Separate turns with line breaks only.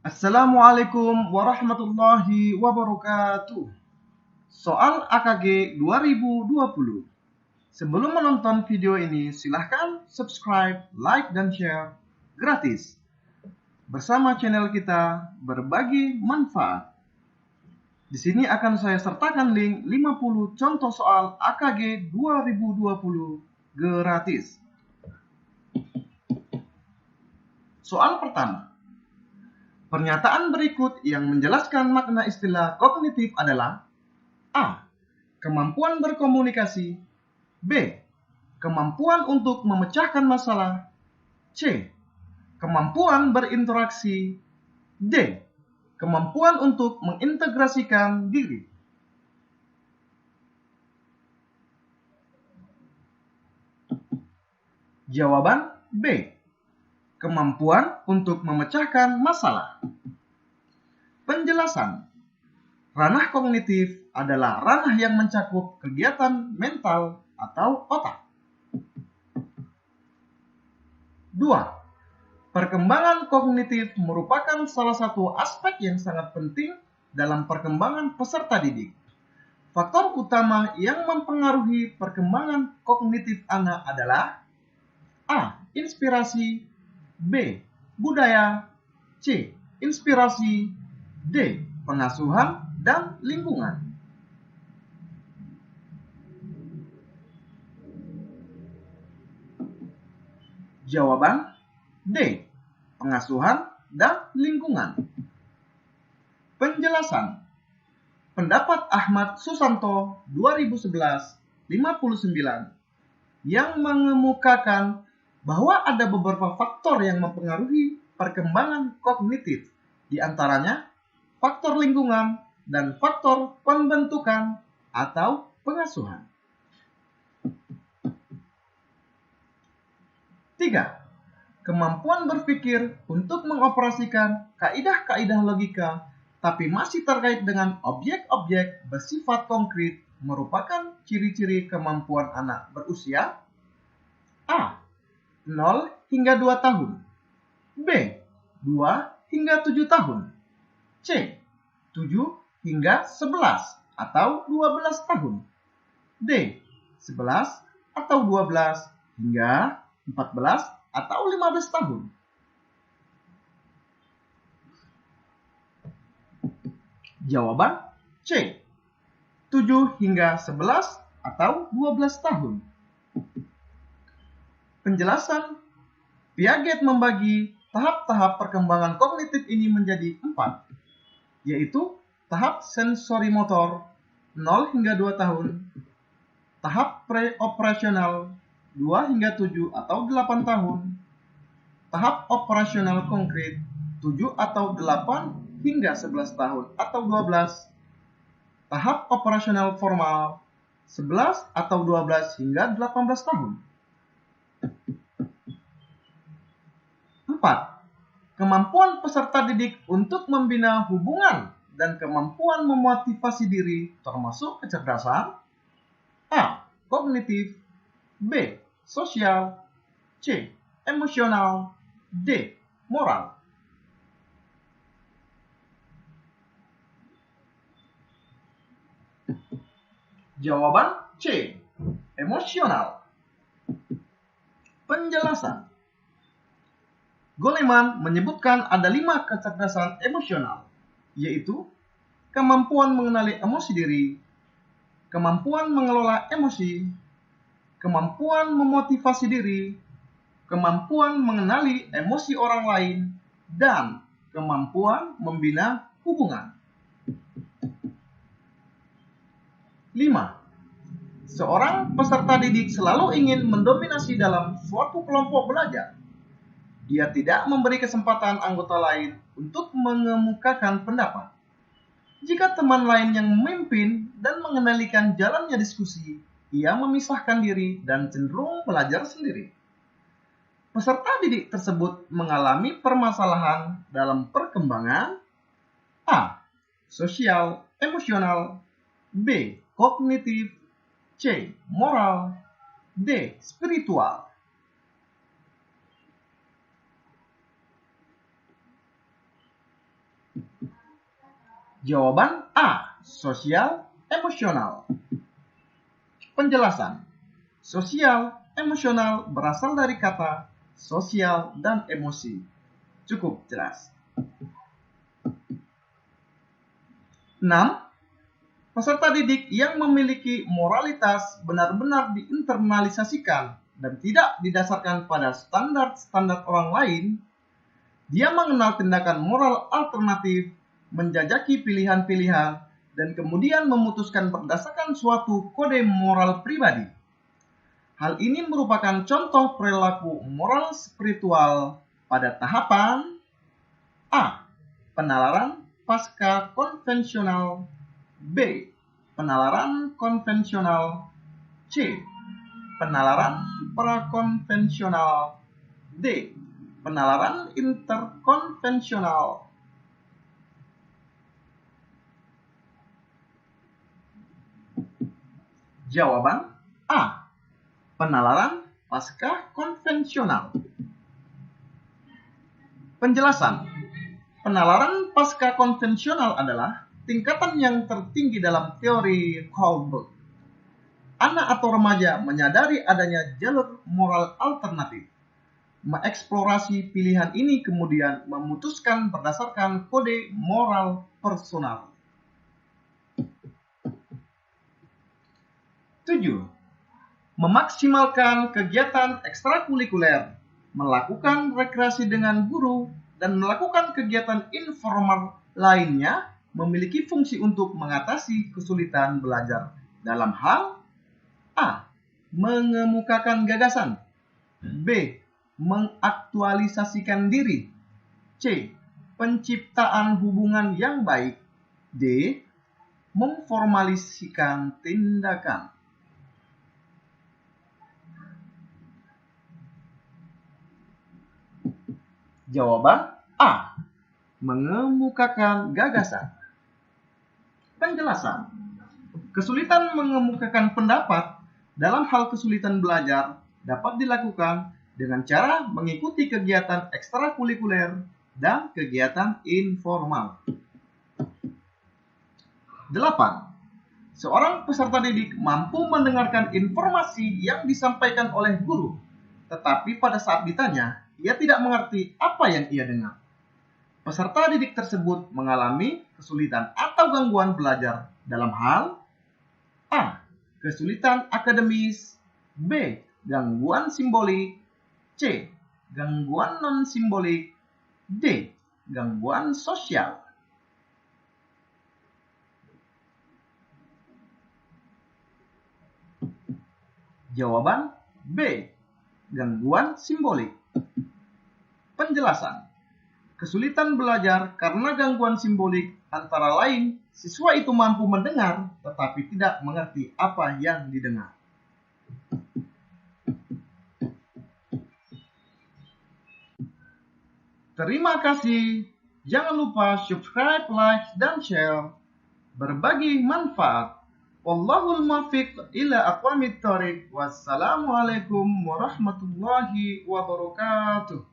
Assalamualaikum warahmatullahi wabarakatuh. Soal AKG 2020. Sebelum menonton video ini, silahkan subscribe, like, dan share gratis. Bersama channel kita berbagi manfaat. Di sini akan saya sertakan link 50 contoh soal AKG 2020 gratis. Soal pertama. Pernyataan berikut yang menjelaskan makna istilah kognitif adalah A. Kemampuan berkomunikasi. B. Kemampuan untuk memecahkan masalah. C. Kemampuan berinteraksi. D. Kemampuan untuk mengintegrasikan diri. Jawaban B. Kemampuan untuk memecahkan masalah. Penjelasan. Ranah kognitif adalah ranah yang mencakup kegiatan mental atau otak. 2. Perkembangan kognitif merupakan salah satu aspek yang sangat penting dalam perkembangan peserta didik. Faktor utama yang mempengaruhi perkembangan kognitif anak adalah A. Inspirasi. B. Budaya. C. Inspirasi. D. Pengasuhan dan lingkungan. Jawaban D. Pengasuhan dan lingkungan. Penjelasan. Pendapat Ahmad Susanto 2011-59 yang mengemukakan bahwa ada beberapa faktor yang mempengaruhi perkembangan kognitif, di antaranya faktor lingkungan dan faktor pembentukan atau pengasuhan. 3. Kemampuan berpikir untuk mengoperasikan kaidah-kaidah logika tapi masih terkait dengan objek-objek bersifat konkret merupakan ciri-ciri kemampuan anak berusia A. 0 hingga 2 tahun. B. 2 hingga 7 tahun. C. 7 hingga 11 atau 12 tahun. D. 11 atau 12 hingga 14 atau 15 tahun. Jawaban C. 7 hingga 11 atau 12 tahun. Penjelasan. Piaget membagi tahap-tahap perkembangan kognitif ini menjadi 4, yaitu tahap sensorimotor 0 hingga 2 tahun, tahap pre-operasional 2 hingga 7 atau 8 tahun, tahap operasional konkret 7 atau 8 hingga 11 tahun atau 12, tahap operasional formal 11 atau 12 hingga 18 tahun. 4. Kemampuan peserta didik untuk membina hubungan dan kemampuan memotivasi diri termasuk kecerdasan A. Kognitif. B. Sosial. C. Emosional. D. Moral. Jawaban C. Emosional. Penjelasan. Goleman menyebutkan ada 5 kecerdasan emosional, yaitu kemampuan mengenali emosi diri, kemampuan mengelola emosi, kemampuan memotivasi diri, kemampuan mengenali emosi orang lain, dan kemampuan membina hubungan. 5. Seorang peserta didik selalu ingin mendominasi dalam suatu kelompok belajar. Dia tidak memberi kesempatan anggota lain untuk mengemukakan pendapat. Jika teman lain yang memimpin dan mengendalikan jalannya diskusi, ia memisahkan diri dan cenderung belajar sendiri. Peserta didik tersebut mengalami permasalahan dalam perkembangan A. Sosial, emosional. B. Kognitif. C. Moral. D. Spiritual. Jawaban A. Sosial emosional. Penjelasan. Sosial emosional berasal dari kata sosial dan emosi. Cukup jelas. 6. Peserta didik yang memiliki moralitas benar-benar diinternalisasikan dan tidak didasarkan pada standar-standar orang lain. Dia mengenal tindakan moral alternatif, menjajaki pilihan-pilihan, dan kemudian memutuskan berdasarkan suatu kode moral pribadi. Hal ini merupakan contoh perilaku moral spiritual pada tahapan A. Penalaran pasca konvensional. B. Penalaran konvensional. C. Penalaran prakonvensional. D. Penalaran interkonvensional. Jawaban A. Penalaran pasca konvensional. Penjelasan. Penalaran pasca konvensional adalah tingkatan yang tertinggi dalam teori Kohlberg. Anak atau remaja menyadari adanya jalur moral alternatif. Mengeksplorasi pilihan ini kemudian memutuskan berdasarkan kode moral personal. 7. Memaksimalkan kegiatan ekstrakurikuler, melakukan rekreasi dengan guru, dan melakukan kegiatan informal lainnya memiliki fungsi untuk mengatasi kesulitan belajar dalam hal A. Mengemukakan gagasan. B. Mengaktualisasikan diri. C. Penciptaan hubungan yang baik. D. Memformalisikan tindakan. Jawaban A. Mengemukakan gagasan. Penjelasan. Kesulitan mengemukakan pendapat dalam hal kesulitan belajar dapat dilakukan dengan cara mengikuti kegiatan ekstrakurikuler dan kegiatan informal. 8. Seorang peserta didik mampu mendengarkan informasi yang disampaikan oleh guru, tetapi pada saat ditanya, ia tidak mengerti apa yang ia dengar. Peserta didik tersebut mengalami kesulitan atau gangguan belajar dalam hal A. Kesulitan akademis. B. Gangguan simbolik. C. Gangguan non-simbolik. D. Gangguan sosial. Jawaban B. Gangguan simbolik. Penjelasan. Kesulitan belajar karena gangguan simbolik antara lain siswa itu mampu mendengar tetapi tidak mengerti apa yang didengar. Terima kasih. Jangan lupa subscribe, like, dan share. Berbagi manfaat. Wallahul muwaffiq ila aqwamit thoriq. Wassalamualaikum warahmatullahi wabarakatuh.